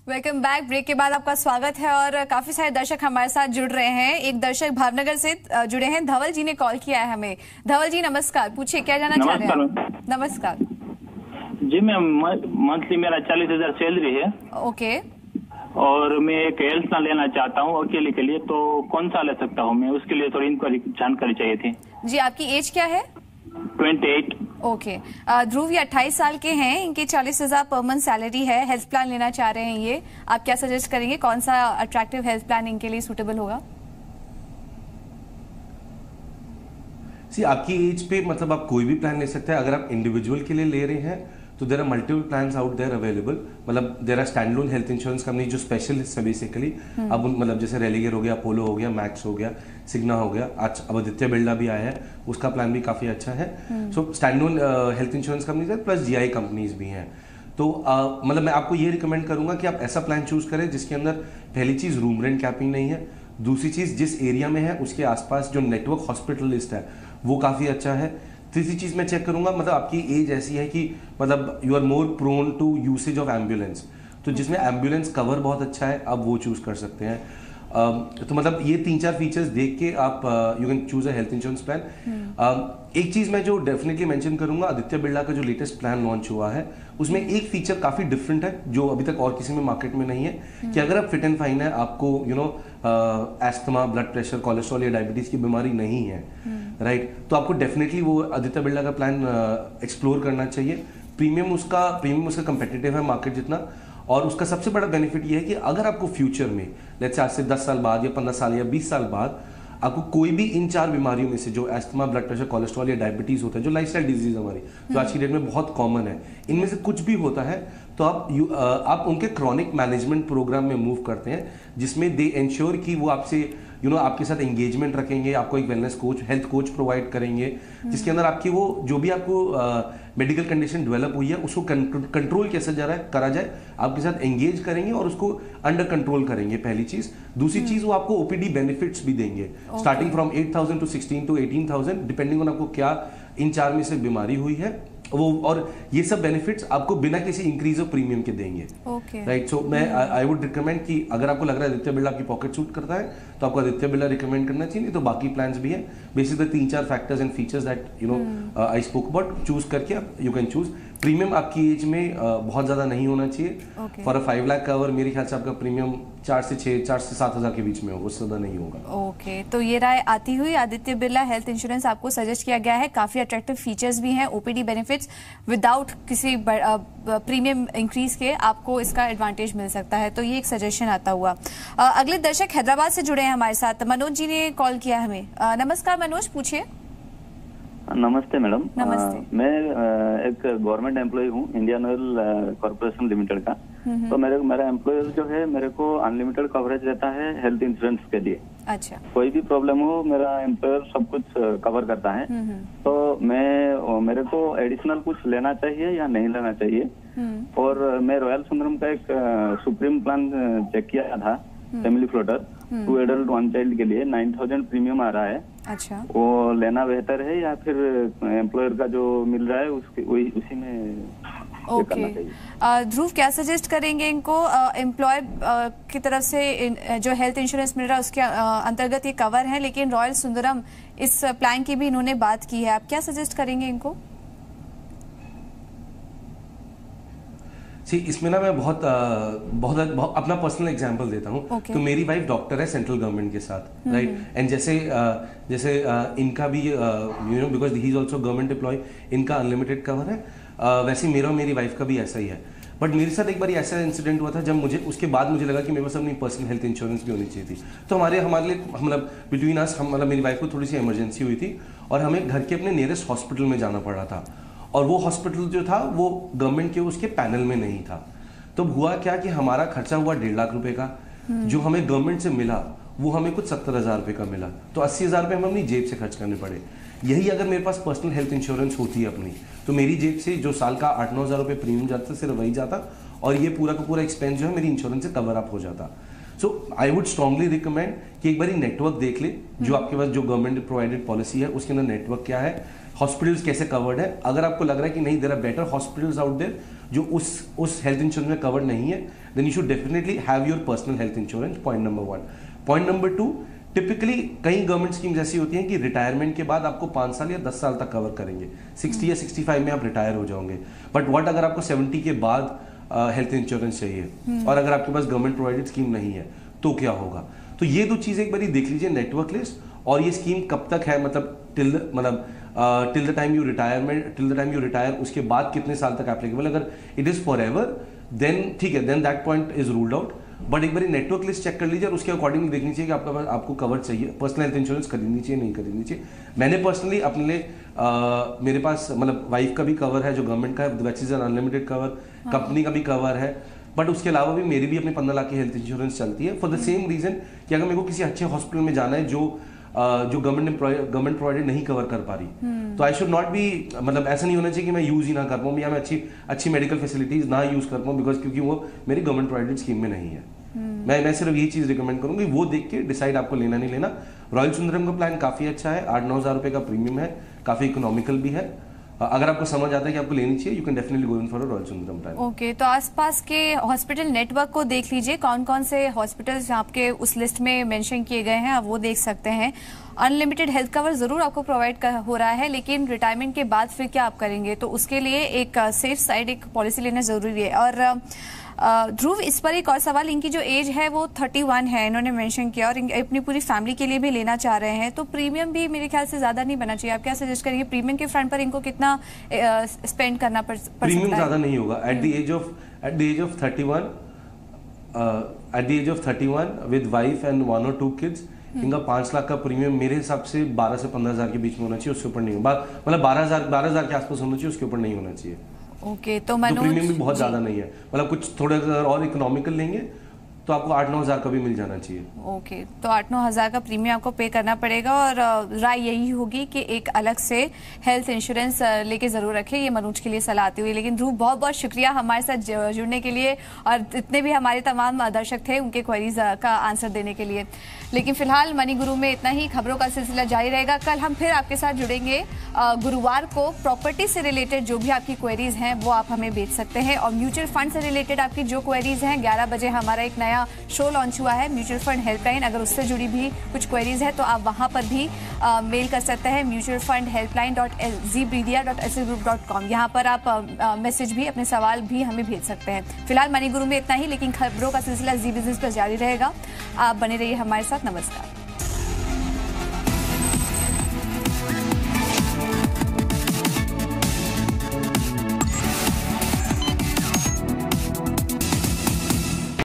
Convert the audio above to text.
Welcome back. Break के बाद आपका स्वागत है और काफी सारे दर्शक हमारे साथ जुड़ रहे हैं। एक दर्शक भावनगर से जुड़े हैं, धवल जी ने कॉल किया है हमें। धवल जी नमस्कार, पूछिए क्या जानना चाह रहे हैं। नमस्कार जी मैम, मंथली मेरा 40,000 सैलरी है। ओके। और मैं एक हेल्थ प्लान लेना चाहता हूँ अकेले के लिए, तो कौन सा ले सकता हूँ मैं? उसके लिए थोड़ी इंक्वायरी जानकारी चाहिए थी। जी आपकी एज क्या है? 28। ओके। ध्रुव ये 28 साल के हैं, इनकी 40,000 पर मंथ सैलरी है, हेल्थ प्लान लेना चाह रहे हैं ये। आप क्या सजेस्ट करेंगे, कौन सा अट्रैक्टिव हेल्थ प्लान इनके लिए सूटेबल होगा? आपकी एज पे मतलब आप कोई भी प्लान ले सकते हैं। अगर आप इंडिविजुअल के लिए ले रहे हैं तो there are multiple plans out there available. मतलब there are standalone health insurance company जो स्पेशलिस्ट है बेसिकली। अब मतलब जैसे रेलिगेयर हो गया, अपोलो हो गया, मैक्स हो गया, सिग्ना हो गया, आज अब आदित्य बिरला भी आया है, उसका प्लान भी काफी अच्छा है। सो स्टैंडअलोन हेल्थ इंश्योरेंस कंपनीज है, प्लस जीआई कंपनीज भी हैं। तो मतलब मैं आपको ये रिकमेंड करूंगा कि आप ऐसा प्लान चूज करें जिसके अंदर पहली चीज रूम रेंट कैपिंग नहीं है, दूसरी चीज जिस एरिया में है उसके आसपास जो नेटवर्क हॉस्पिटल लिस्ट है वो काफी अच्छा है, तीसरी चीज मैं चेक करूंगा मतलब आपकी एज ऐसी है कि मतलब you are more prone to usage of ambulance, तो जिसमें एम्बुलेंस कवर बहुत अच्छा है आप वो चूज कर सकते हैं। तो मतलब ये 3-4 फीचर्स देख के आप you can choose a health insurance plan. एक चीज मैं जो डेफिनेटली मेंशन करूंगा, आदित्य बिरला का जो लेटेस्ट प्लान लॉन्च हुआ है उसमें एक फीचर काफी डिफरेंट है जो अभी तक और किसी में मार्केट में नहीं है, कि अगर आप फिट एंड फाइन है, आपको एस्थमा, ब्लड प्रेशर, कोलेस्ट्रॉल या डायबिटीज की बीमारी नहीं है, राइट, तो आपको डेफिनेटली वो आदित्य बिरला का प्लान एक्सप्लोर करना चाहिए। प्रीमियम उसका कंपेटिटिव है मार्केट जितना, और उसका सबसे बड़ा बेनिफिट ये है कि अगर आपको फ्यूचर में लेट्स से आज से 10 साल बाद या 15 साल या 20 साल बाद आपको कोई भी इन 4 बीमारियों में से जो एस्थमा, ब्लड प्रेशर, कोलेस्ट्रॉल या डायबिटीज होता है, जो लाइफस्टाइल डिजीज हमारी जो आज की डेट में बहुत कॉमन है, इनमें से कुछ भी होता है तो आप उनके क्रॉनिक मैनेजमेंट प्रोग्राम में मूव करते हैं, जिसमें दे एंश्योर कि वो आपसे आपके साथ एंगेजमेंट रखेंगे, आपको एक wellness coach, health coach provide करेंगे, जिसके अंदर आपकी वो जो भी आपको मेडिकल कंडीशन डेवलप हुई है उसको कंट्रोल कैसे करा जाए आपके साथ एंगेज करेंगे और उसको अंडर कंट्रोल करेंगे, पहली चीज। दूसरी चीज वो आपको ओपीडी बेनिफिट्स भी देंगे, starting from 8,000 to 16 to 18,000 depending on आपको क्या इन 4 में से बीमारी हुई है वो, और ये सब बेनिफिट्स आपको बिना किसी इंक्रीज ऑफ प्रीमियम के देंगे। राइट, सो मैं आई वुड रिकमेंड कि अगर आपको लग रहा है आदित्य बिरला आपकी पॉकेट सूट करता है तो आपको आदित्य बिरला रिकमेंड करना चाहिए, नहीं तो बाकी प्लान्स भी है। Basically 3-4 factors and features that I spoke about, choose करके आप यू कैन चूज। प्रीमियम आपकी एज में बहुत ज्यादा नहीं होना चाहिए। फॉर अ 5 लाख कवर मेरे ख्याल से आपका प्रीमियम 4 से 7,000 के बीच में होगा, उससे ज्यादा नहीं होगा। ओके, तो ये राय आती हुई आदित्य बिरला हेल्थ इंश्योरेंस आपको सजेस्ट किया गया है। काफी अट्रैक्टिव फीचर्स भी हैं, ओपीडी बेनिफिट्स विदाउट किसी प्रीमियम इंक्रीज के आपको इसका एडवांटेज मिल सकता है, तो ये एक सजेशन आता हुआ। अगले दर्शक हैदराबाद से जुड़े हैं हमारे साथ, मनोज जी ने कॉल किया हमें। नमस्कार मनोज, पूछिए। नमस्ते मैडम। नमस्ते। मैं एक गवर्नमेंट एम्प्लॉय हूँ, इंडियन ऑयल कॉर्पोरेशन लिमिटेड का। तो मेरा एम्प्लॉयर जो है मेरे को अनलिमिटेड कवरेज देता है हेल्थ इंश्योरेंस के लिए। अच्छा। कोई भी प्रॉब्लम हो मेरा एम्प्लॉयर सब कुछ कवर करता है। तो मेरे को एडिशनल कुछ लेना चाहिए या नहीं लेना चाहिए? और मैं रॉयल सुंदरम का एक सुप्रीम प्लान चेक किया था, फैमिली फ्लोटर 2 एडल्ट 1 चाइल्ड के लिए 9,000 प्रीमियम आ रहा है। अच्छा, वो लेना बेहतर है या फिर एम्प्लॉयर का जो मिल रहा है उसी में? ओके। ध्रुव क्या सजेस्ट करेंगे इनको? एम्प्लॉयर की तरफ से जो हेल्थ इंश्योरेंस मिल रहा है उसके अंतर्गत ये कवर है, लेकिन रॉयल सुंदरम इस प्लान की भी इन्होंने बात की है, आप क्या सजेस्ट करेंगे इनको? इसमें ना मैं बहुत अपना पर्सनल एग्जांपल देता हूँ। तो मेरी वाइफ डॉक्टर है सेंट्रल गवर्नमेंट के साथ, राइट, एंड जैसे इनका भी because he is also government employ, इनका अनलिमिटेड कवर है। वैसे मेरा और मेरी वाइफ का भी ऐसा ही है। बट मेरे साथ एक बार ऐसा इंसिडेंट हुआ था जब उसके बाद मुझे लगा कि मेरे पास अपनी पर्सनल हेल्थ इंश्योरेंस भी होनी चाहिए थी। तो हमारे लिए मतलब बिटवीन अस मेरी वाइफ को थोड़ी सी इमरजेंसी हुई थी और हमें घर के अपने नियरेस्ट हॉस्पिटल में जाना पड़ा था, और वो हॉस्पिटल जो था वो गवर्नमेंट के उसके पैनल में नहीं था। तो हुआ क्या कि हमारा खर्चा हुआ 1.5 लाख रुपए का, जो हमें गवर्नमेंट से मिला वो हमें कुछ 70,000 रुपए का मिला, तो 80,000 रुपए हमें अपनी जेब से खर्च करने पड़े। यही अगर मेरे पास पर्सनल हेल्थ इंश्योरेंस होती है अपनी, तो मेरी जेब से जो साल का 8-9 हज़ार रुपए प्रीमियम जाता सिर्फ वही जाता, और ये पूरा का पूरा एक्सपेंस जो है मेरी इंश्योरेंस से कवर अप हो जाता। सो आई वुड स्ट्रांगली रिकमेंड कि एक बार नेटवर्क देख ले, जो आपके पास जो गवर्नमेंट प्रोवाइडेड पॉलिसी है उसके अंदर नेटवर्क क्या है, हॉस्पिटल्स कैसे कवर्ड है। अगर आपको लग रहा है कि नहीं there are better hospitals out there जो उस हेल्थ इंश्योरेंस में कवर्ड नहीं है, then you should definitely have your personal health insurance, point number 1। Point number 2, typically कई गवर्नमेंट स्कीम्स ऐसी होती हैं कि रिटायरमेंट के बाद आपको 5 साल या 10 साल तक कवर करेंगे, 60 या 65 में आप रिटायर हो जाओगे। बट व्हाट अगर आपको 70 के बाद हेल्थ इंश्योरेंस चाहिए और अगर आपके पास गवर्नमेंट प्रोवाइडेड स्कीम नहीं है तो क्या होगा। तो ये दो चीजें एक बार देख लीजिए, नेटवर्क लिस्ट और ये स्कीम कब तक है, मतलब till the time you retire, उसके बाद कितने साल तक एप्लीकेबल। अगर it is forever then ठीक है, then that point is ruled out. But एक बार नेटवर्क लिस्ट चेक कर लीजिए और उसके अकॉर्डिंग देखनी चाहिए कि आपको कवर चाहिए, पर्सनल हेल्थ इंश्योरेंस खरीदनी चाहिए नहीं खरीदनी चाहिए। मैंने पर्सनली अपने लिए मेरे पास मतलब वाइफ का भी कवर है जो गवर्नमेंट का है, which is an unlimited cover, company का भी कवर है, बट उसके अलावा भी मेरी भी अपनी 15 लाख की हेल्थ इंश्योरेंस चलती है फॉर द सेम रीजन कि अगर मेरे को किसी अच्छे हॉस्पिटल में जाना है जो गवर्नमेंट प्रोवाइडेड नहीं कवर कर पा रही, तो आई शुड नॉट बी, मतलब ऐसा नहीं होना चाहिए कि मैं यूज ही ना कर पाऊँ या मैं अच्छी मेडिकल फैसिलिटीज ना यूज कर पाऊँ बिकॉज क्योंकि वो मेरी गवर्नमेंट प्रोवाइडेड स्कीम में नहीं है। मैं सिर्फ ये चीज रिकमेंड करूंगी, वो देख के डिसाइड आपको लेना नहीं लेना। रॉयल सुंदरम का प्लान काफी अच्छा है, 8-9 हज़ार रुपए का प्रीमियम है, काफी इकोनॉमिकल भी है। अगर आपको समझ आता है कि आपको लेनी चाहिए, you can definitely go in for a royal Sundaram plan. Okay, तो आसपास के हॉस्पिटल नेटवर्क को देख लीजिए, कौन कौन से हॉस्पिटल्स आपके उस लिस्ट में मेंशन किए गए हैं, आप वो देख सकते हैं। अनलिमिटेड हेल्थ कवर जरूर आपको प्रोवाइड हो रहा है, लेकिन रिटायरमेंट के बाद फिर क्या आप करेंगे, तो उसके लिए एक सेफ साइड एक पॉलिसी लेना जरूरी है। और ध्रुव, इस पर एक और सवाल, इनकी जो एज है वो 31 है, इन्होंने मेंशन किया, और अपनी पूरी फैमिली के लिए भी लेना चाह रहे हैं, तो प्रीमियम भी मेरे ख्याल से ज्यादा नहीं बनना चाहिए। आप क्या सजेस्ट करेंगे, प्रीमियम के फ्रंट पर इनको कितना स्पेंड करना पड़ सकता है? प्रीमियम ज्यादा नहीं होगा। At the age of 31 with wife and 1 or 2 kids, इनका 5 लाख का प्रीमियम मेरे हिसाब से 12 से 15 हज़ार के बीच में होना चाहिए, उसके ऊपर नहीं होगा। मतलब 12 हज़ार के आसपास होना चाहिए, उसके ऊपर नहीं होना चाहिए। ओके, तो मनोज, प्रीमियम भी बहुत ज्यादा नहीं है, मतलब कुछ थोड़े और इकोनॉमिकल लेंगे तो आपको 8-9 हज़ार का भी मिल जाना चाहिए। ओके, तो 8-9 हज़ार का प्रीमियम आपको पे करना पड़ेगा, और राय यही होगी कि एक अलग से हेल्थ इंश्योरेंस लेके जरूर रखें, ये मनोज के लिए सलाह आती हुई। लेकिन ध्रुव, बहुत बहुत शुक्रिया हमारे साथ जुड़ने के लिए, और जितने भी हमारे तमाम दर्शक थे उनके क्वेरीज का आंसर देने के लिए। लेकिन फिलहाल मनी गुरु में इतना ही, खबरों का सिलसिला जारी रहेगा। कल हम फिर आपके साथ जुड़ेंगे गुरुवार को। प्रॉपर्टी से रिलेटेड जो भी आपकी क्वेरीज हैं वो आप हमें भेज सकते हैं, और म्यूचुअल फंड से रिलेटेड आपकी जो क्वेरीज हैं, 11 बजे हमारा एक नया शो लॉन्च हुआ है, म्यूचुअल फंड हेल्पलाइन। अगर उससे जुड़ी भी कुछ क्वेरीज है तो आप वहां पर भी मेल कर सकते हैं, mutualfundhelpline.zbdia.sgroup.com। यहाँ पर आप मैसेज भी, अपने सवाल भी हमें भेज सकते हैं। फिलहाल मनी गुरु में इतना ही, लेकिन खबरों का सिलसिला जी बिजनेस पर जारी रहेगा। आप बने रहिए हमारे साथ। नमस्कार।